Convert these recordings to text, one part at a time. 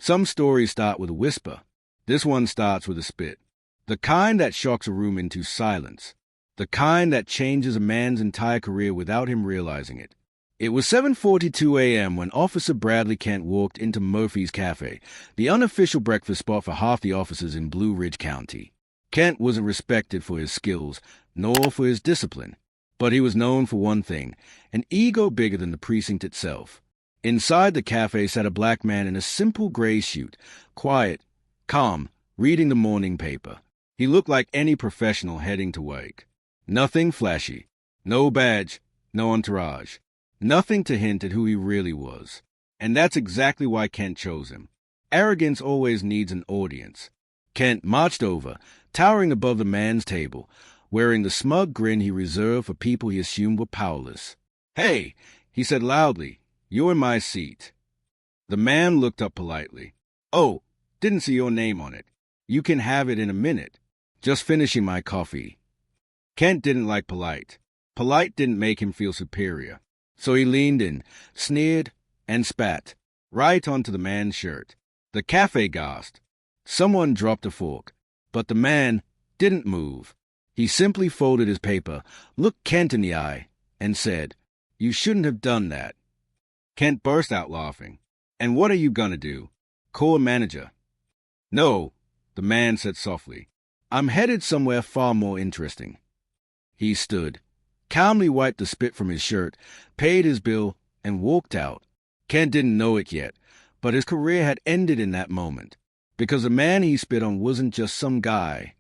Some stories start with a whisper. This one starts with a spit. The kind that shocks a room into silence. The kind that changes a man's entire career without him realizing it. It was 7:42 a.m. when Officer Bradley Kent walked into Murphy's Cafe, the unofficial breakfast spot for half the officers in Blue Ridge County. Kent wasn't respected for his skills, nor for his discipline, but he was known for one thing, an ego bigger than the precinct itself. Inside the cafe sat a black man in a simple gray suit, quiet, calm, reading the morning paper. He looked like any professional heading to work. Nothing flashy, no badge, no entourage. Nothing to hint at who he really was. And that's exactly why Kent chose him. Arrogance always needs an audience. Kent marched over, towering above the man's table, wearing the smug grin he reserved for people he assumed were powerless. "Hey," he said loudly, "you're in my seat." The man looked up politely. "Oh, didn't see your name on it. You can have it in a minute. Just finishing my coffee." Kent didn't like polite. Polite didn't make him feel superior. So he leaned in, sneered, and spat, right onto the man's shirt. The cafe gasped. Someone dropped a fork, but the man didn't move. He simply folded his paper, looked Kent in the eye, and said, "You shouldn't have done that." Kent burst out laughing. "And what are you gonna do? Call a manager?" "No," the man said softly. "I'm headed somewhere far more interesting." He stood, calmly wiped the spit from his shirt, paid his bill, and walked out. Kent didn't know it yet, but his career had ended in that moment, because the man he spit on wasn't just some guy.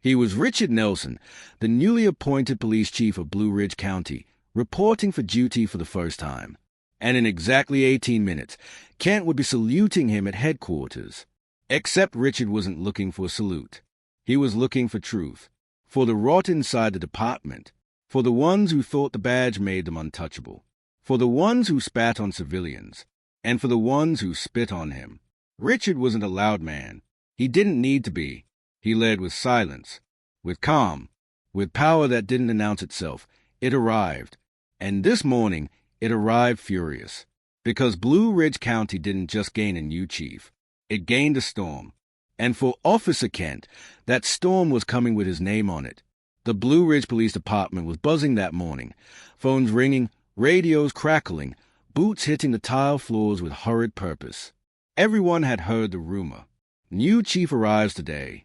He was Richard Nelson, the newly appointed police chief of Blue Ridge County, reporting for duty for the first time. And in exactly 18 minutes, Kent would be saluting him at headquarters. Except Richard wasn't looking for a salute. He was looking for truth, for the rot inside the department, for the ones who thought the badge made them untouchable, for the ones who spat on civilians, and for the ones who spit on him. Richard wasn't a loud man. He didn't need to be. He led with silence, with calm, with power that didn't announce itself. It arrived. And this morning, it arrived furious. Because Blue Ridge County didn't just gain a new chief. It gained a storm. And for Officer Kent, that storm was coming with his name on it. The Blue Ridge Police Department was buzzing that morning, phones ringing, radios crackling, boots hitting the tile floors with hurried purpose. Everyone had heard the rumor. New chief arrives today.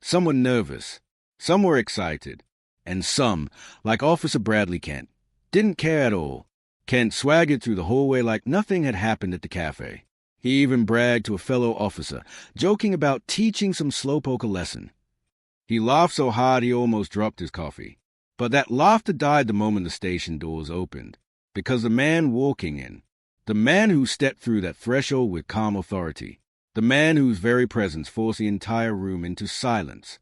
Some were nervous, some were excited, and some, like Officer Bradley Kent, didn't care at all. Kent swaggered through the hallway like nothing had happened at the cafe. He even bragged to a fellow officer, joking about teaching some slowpoke a lesson. He laughed so hard he almost dropped his coffee. But that laughter died the moment the station doors opened, because the man walking in, the man who stepped through that threshold with calm authority, the man whose very presence forced the entire room into silence,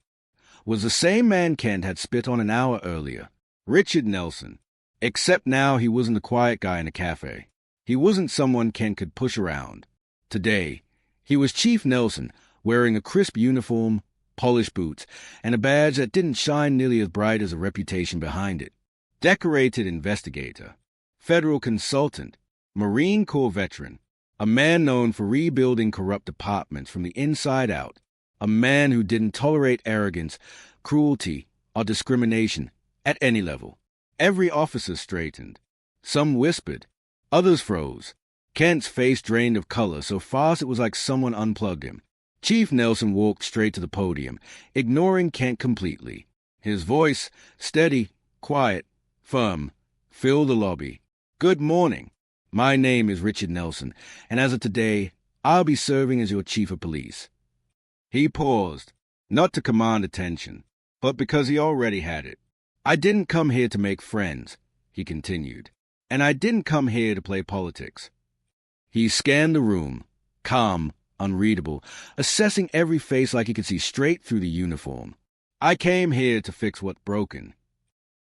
was the same man Kent had spit on an hour earlier, Richard Nelson. Except now he wasn't the quiet guy in a cafe. He wasn't someone Kent could push around. Today, he was Chief Nelson, wearing a crisp uniform, polished boots, and a badge that didn't shine nearly as bright as a reputation behind it. Decorated investigator, federal consultant, Marine Corps veteran, a man known for rebuilding corrupt departments from the inside out, a man who didn't tolerate arrogance, cruelty, or discrimination at any level. Every officer straightened. Some whispered. Others froze. Kent's face drained of color so fast it was like someone unplugged him. Chief Nelson walked straight to the podium, ignoring Kent completely. His voice, steady, quiet, firm, filled the lobby. "Good morning. My name is Richard Nelson, and as of today, I'll be serving as your chief of police." He paused, not to command attention, but because he already had it. "I didn't come here to make friends," he continued, "and I didn't come here to play politics." He scanned the room, calm, unreadable, assessing every face like he could see straight through the uniform. "I came here to fix what's broken."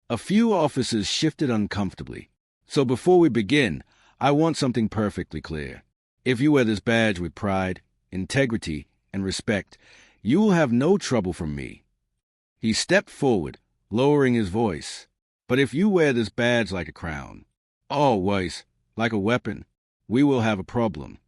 A few officers shifted uncomfortably. "So before we begin, I want something perfectly clear. If you wear this badge with pride, integrity, and respect, you will have no trouble from me." He stepped forward, lowering his voice. "But if you wear this badge like a crown, or worse, like a weapon, we will have a problem."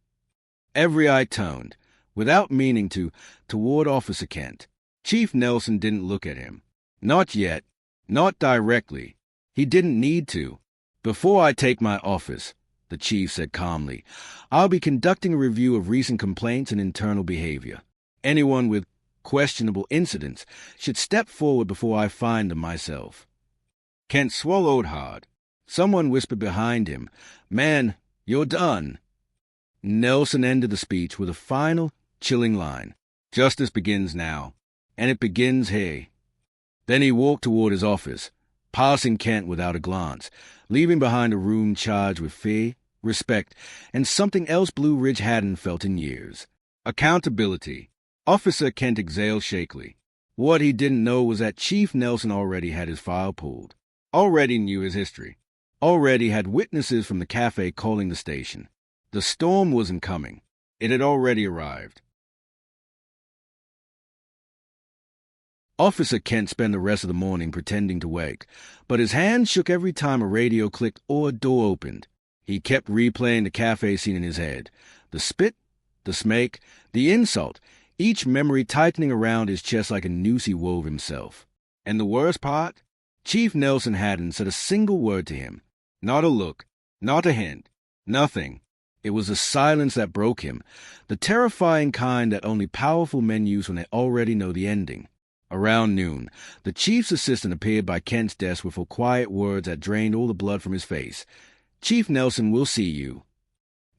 Every eye turned, without meaning to, toward Officer Kent. Chief Nelson didn't look at him. Not yet. Not directly. He didn't need to. "Before I take my office," the chief said calmly, "I'll be conducting a review of recent complaints and internal behavior. Anyone with questionable incidents should step forward before I find them myself." Kent swallowed hard. Someone whispered behind him, "Man, you're done." Nelson ended the speech with a final, chilling line. "Justice begins now, and it begins here." Then he walked toward his office, passing Kent without a glance, leaving behind a room charged with fear, respect, and something else Blue Ridge hadn't felt in years. Accountability. Officer Kent exhaled shakily. What he didn't know was that Chief Nelson already had his file pulled, already knew his history, already had witnesses from the cafe calling the station. The storm wasn't coming. It had already arrived. Officer Kent spent the rest of the morning pretending to wake, but his hand shook every time a radio clicked or a door opened. He kept replaying the cafe scene in his head. The spit, the smake, the insult, each memory tightening around his chest like a noose he wove himself. And the worst part? Chief Nelson hadn't said a single word to him. Not a look, not a hint, nothing. It was the silence that broke him, the terrifying kind that only powerful men use when they already know the ending. Around noon, the chief's assistant appeared by Kent's desk with quiet words that drained all the blood from his face. "Chief Nelson will see you."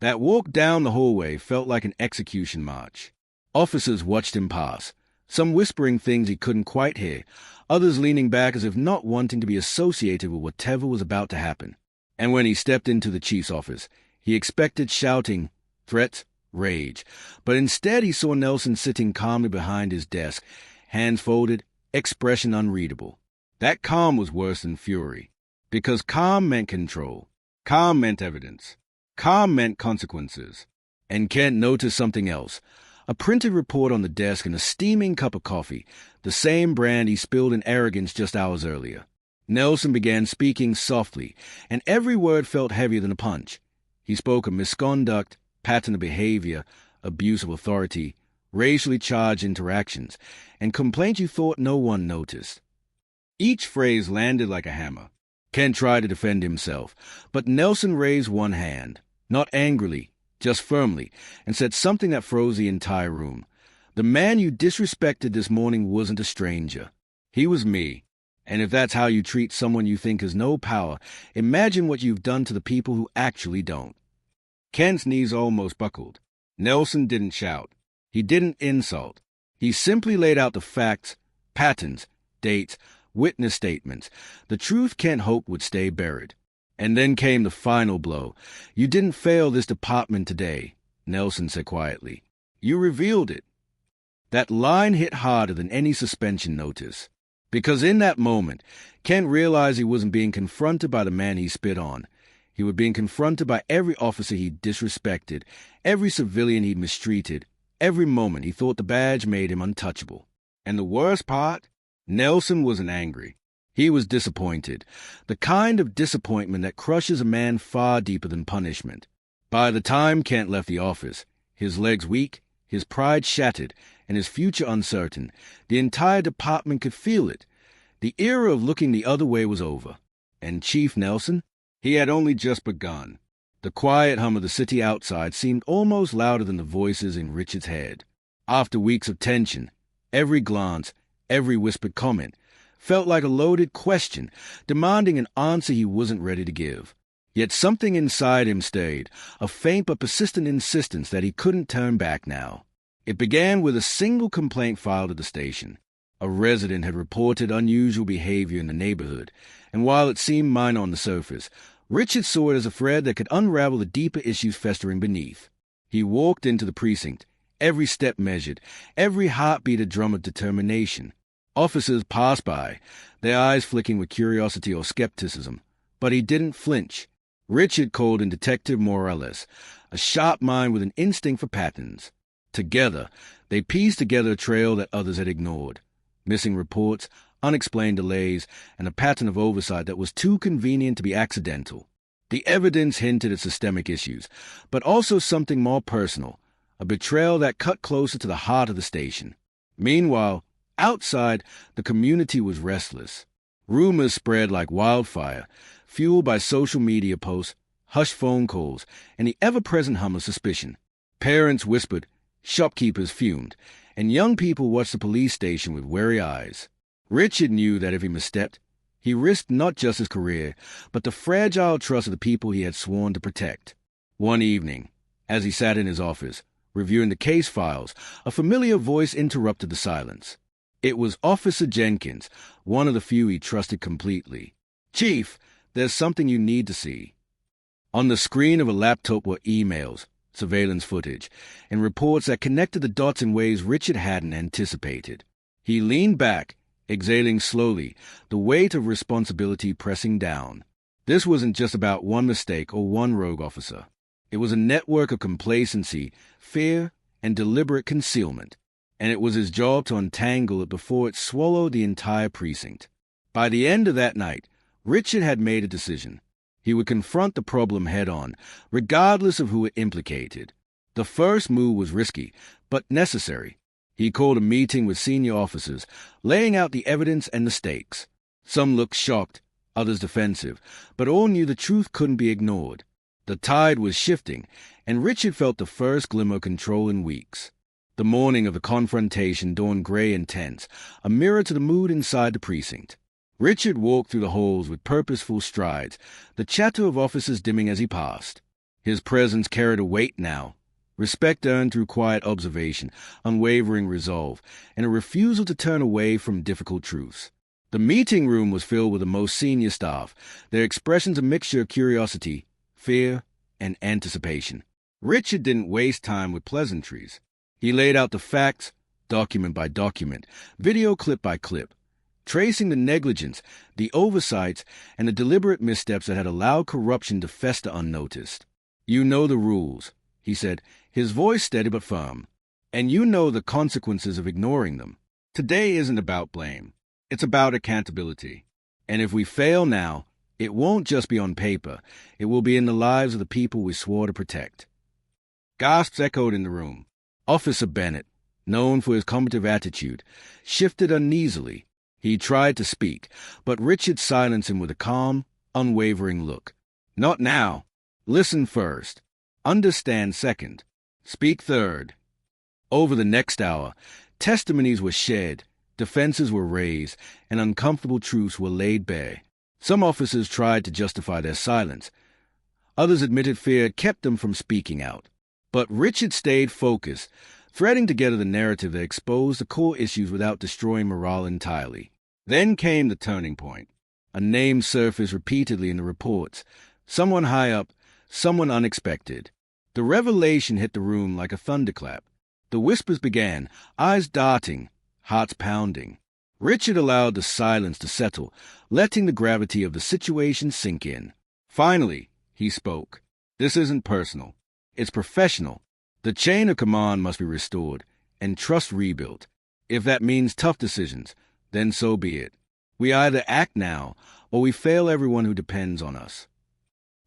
That walk down the hallway felt like an execution march. Officers watched him pass, some whispering things he couldn't quite hear, others leaning back as if not wanting to be associated with whatever was about to happen. And when he stepped into the chief's office, he expected shouting, threats, rage, but instead he saw Nelson sitting calmly behind his desk, hands folded, expression unreadable. That calm was worse than fury, because calm meant control. Calm meant evidence. Calm meant consequences. And Kent noticed something else, a printed report on the desk and a steaming cup of coffee, the same brand he spilled in arrogance just hours earlier. Nelson began speaking softly, and every word felt heavier than a punch. He spoke of misconduct, pattern of behavior, abuse of authority, racially charged interactions, and complaints you thought no one noticed. Each phrase landed like a hammer. Kent tried to defend himself, but Nelson raised one hand, not angrily, just firmly, and said something that froze the entire room. "The man you disrespected this morning wasn't a stranger. He was me. And if that's how you treat someone you think has no power, imagine what you've done to the people who actually don't." Kent's knees almost buckled. Nelson didn't shout. He didn't insult. He simply laid out the facts, patterns, dates, witness statements, the truth Kent hoped would stay buried. And then came the final blow. "You didn't fail this department today," Nelson said quietly. "You revealed it." That line hit harder than any suspension notice. Because in that moment, Kent realized he wasn't being confronted by the man he spit on. He was being confronted by every officer he'd disrespected, every civilian he'd mistreated, every moment he thought the badge made him untouchable. And the worst part? Nelson wasn't angry. He was disappointed, the kind of disappointment that crushes a man far deeper than punishment. By the time Kent left the office, his legs weak, his pride shattered, and his future uncertain, the entire department could feel it. The era of looking the other way was over. And Chief Nelson? He had only just begun. The quiet hum of the city outside seemed almost louder than the voices in Richard's head. After weeks of tension, every glance, every whispered comment, felt like a loaded question, demanding an answer he wasn't ready to give. Yet something inside him stayed, a faint but persistent insistence that he couldn't turn back now. It began with a single complaint filed at the station. A resident had reported unusual behavior in the neighborhood, and while it seemed minor on the surface, Richard saw it as a thread that could unravel the deeper issues festering beneath. He walked into the precinct, every step measured, every heartbeat a drum of determination. Officers passed by, their eyes flicking with curiosity or skepticism, but he didn't flinch. Richard called in Detective Morales, a sharp mind with an instinct for patterns. Together, they pieced together a trail that others had ignored. Missing reports, unexplained delays, and a pattern of oversight that was too convenient to be accidental. The evidence hinted at systemic issues, but also something more personal, a betrayal that cut closer to the heart of the station. Meanwhile, outside, the community was restless. Rumors spread like wildfire, fueled by social media posts, hushed phone calls, and the ever-present hum of suspicion. Parents whispered, shopkeepers fumed, and young people watched the police station with wary eyes. Richard knew that if he misstepped, he risked not just his career, but the fragile trust of the people he had sworn to protect. One evening, as he sat in his office, reviewing the case files, a familiar voice interrupted the silence. It was Officer Jenkins, one of the few he trusted completely. "Chief, there's something you need to see." On the screen of a laptop were emails, surveillance footage, and reports that connected the dots in ways Richard hadn't anticipated. He leaned back, exhaling slowly, the weight of responsibility pressing down. This wasn't just about one mistake or one rogue officer. It was a network of complacency, fear, and deliberate concealment, and it was his job to untangle it before it swallowed the entire precinct. By the end of that night, Richard had made a decision. He would confront the problem head-on, regardless of who it implicated. The first move was risky, but necessary. He called a meeting with senior officers, laying out the evidence and the stakes. Some looked shocked, others defensive, but all knew the truth couldn't be ignored. The tide was shifting, and Richard felt the first glimmer of control in weeks. The morning of the confrontation dawned gray and tense, a mirror to the mood inside the precinct. Richard walked through the halls with purposeful strides, the chatter of officers dimming as he passed. His presence carried a weight now, respect earned through quiet observation, unwavering resolve, and a refusal to turn away from difficult truths. The meeting room was filled with the most senior staff, their expressions a mixture of curiosity, fear, and anticipation. Richard didn't waste time with pleasantries. He laid out the facts, document by document, video clip by clip, tracing the negligence, the oversights, and the deliberate missteps that had allowed corruption to fester unnoticed. "You know the rules," he said, his voice steady but firm, "and you know the consequences of ignoring them. Today isn't about blame. It's about accountability. And if we fail now, it won't just be on paper. It will be in the lives of the people we swore to protect." Gasps echoed in the room. Officer Bennett, known for his combative attitude, shifted uneasily. He tried to speak, but Richard silenced him with a calm, unwavering look. "Not now. Listen first. Understand second. Speak third." Over the next hour, testimonies were shared, defenses were raised, and uncomfortable truths were laid bare. Some officers tried to justify their silence. Others admitted fear had kept them from speaking out. But Richard stayed focused, threading together the narrative that exposed the core issues without destroying morale entirely. Then came the turning point. A name surfaced repeatedly in the reports. Someone high up, someone unexpected. The revelation hit the room like a thunderclap. The whispers began, eyes darting, hearts pounding. Richard allowed the silence to settle, letting the gravity of the situation sink in. Finally, he spoke. "This isn't personal. It's professional. The chain of command must be restored, and trust rebuilt. If that means tough decisions, then so be it. We either act now, or we fail everyone who depends on us."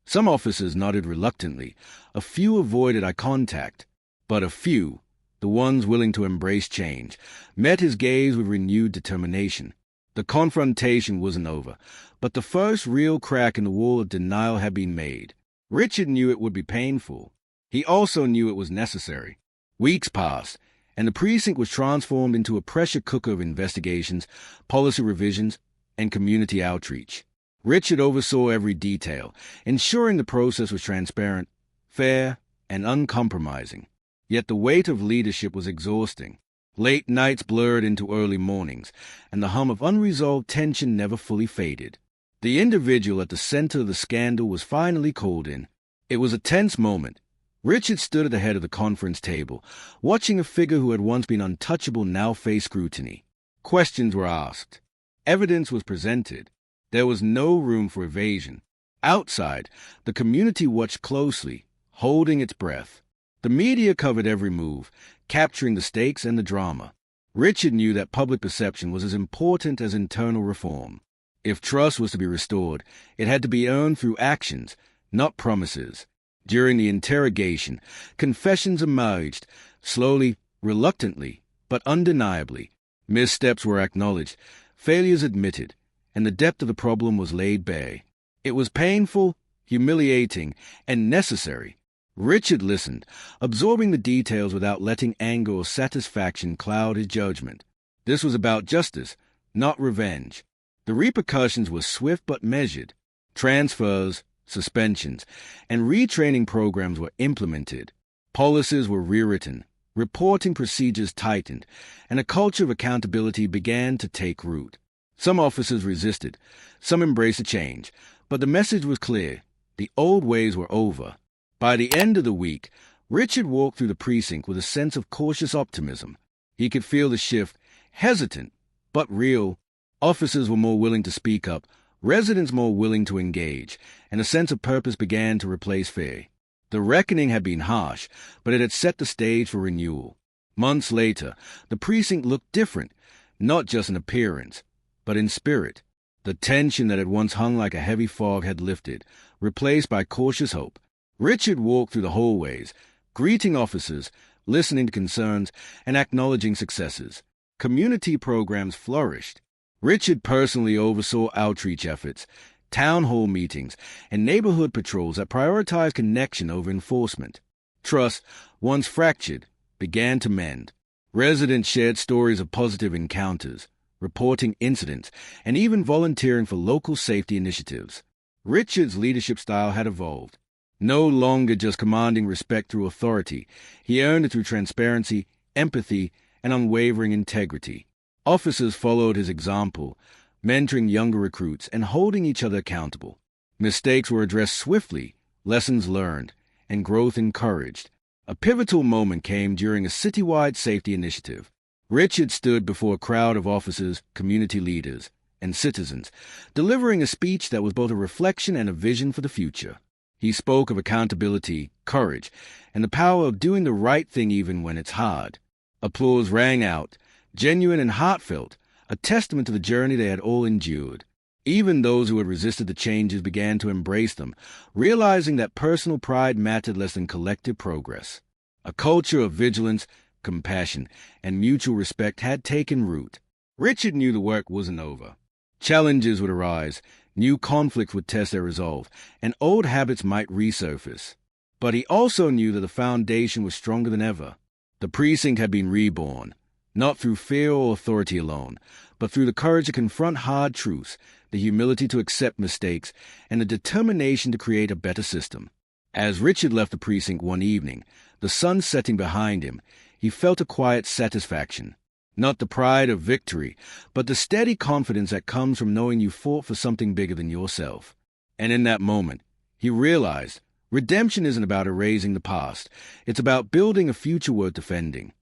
Some officers nodded reluctantly. A few avoided eye contact. But a few, the ones willing to embrace change, met his gaze with renewed determination. The confrontation wasn't over, but the first real crack in the wall of denial had been made. Richard knew it would be painful. He also knew it was necessary. Weeks passed, and the precinct was transformed into a pressure cooker of investigations, policy revisions, and community outreach. Richard oversaw every detail, ensuring the process was transparent, fair, and uncompromising. Yet the weight of leadership was exhausting. Late nights blurred into early mornings, and the hum of unresolved tension never fully faded. The individual at the center of the scandal was finally called in. It was a tense moment. Richard stood at the head of the conference table, watching a figure who had once been untouchable now face scrutiny. Questions were asked. Evidence was presented. There was no room for evasion. Outside, the community watched closely, holding its breath. The media covered every move, capturing the stakes and the drama. Richard knew that public perception was as important as internal reform. If trust was to be restored, it had to be earned through actions, not promises. During the interrogation, confessions emerged, slowly, reluctantly, but undeniably. Missteps were acknowledged, failures admitted, and the depth of the problem was laid bare. It was painful, humiliating, and necessary. Richard listened, absorbing the details without letting anger or satisfaction cloud his judgment. This was about justice, not revenge. The repercussions were swift but measured. Transfers, suspensions, and retraining programs were implemented. Policies were rewritten, reporting procedures tightened, and a culture of accountability began to take root. Some officers resisted, some embraced a change, but the message was clear. The old ways were over. By the end of the week, Richard walked through the precinct with a sense of cautious optimism. He could feel the shift, hesitant, but real. Officers were more willing to speak up, residents more willing to engage, and a sense of purpose began to replace fear. The reckoning had been harsh, but it had set the stage for renewal. Months later, the precinct looked different, not just in appearance, but in spirit. The tension that had once hung like a heavy fog had lifted, replaced by cautious hope. Richard walked through the hallways, greeting officers, listening to concerns, and acknowledging successes. Community programs flourished. Richard personally oversaw outreach efforts, town hall meetings, and neighborhood patrols that prioritized connection over enforcement. Trust, once fractured, began to mend. Residents shared stories of positive encounters, reporting incidents, and even volunteering for local safety initiatives. Richard's leadership style had evolved. No longer just commanding respect through authority, he earned it through transparency, empathy, and unwavering integrity. Officers followed his example, mentoring younger recruits and holding each other accountable. Mistakes were addressed swiftly, lessons learned, and growth encouraged. A pivotal moment came during a citywide safety initiative. Richard stood before a crowd of officers, community leaders, and citizens, delivering a speech that was both a reflection and a vision for the future. He spoke of accountability, courage, and the power of doing the right thing even when it's hard. Applause rang out, genuine and heartfelt, a testament to the journey they had all endured. Even those who had resisted the changes began to embrace them, realizing that personal pride mattered less than collective progress. A culture of vigilance, compassion, and mutual respect had taken root. Richard knew the work wasn't over. Challenges would arise, new conflicts would test their resolve, and old habits might resurface. But he also knew that the foundation was stronger than ever. The precinct had been reborn, not through fear or authority alone, but through the courage to confront hard truths, the humility to accept mistakes, and the determination to create a better system. As Richard left the precinct one evening, the sun setting behind him, he felt a quiet satisfaction. Not the pride of victory, but the steady confidence that comes from knowing you fought for something bigger than yourself. And in that moment, he realized redemption isn't about erasing the past. It's about building a future worth defending.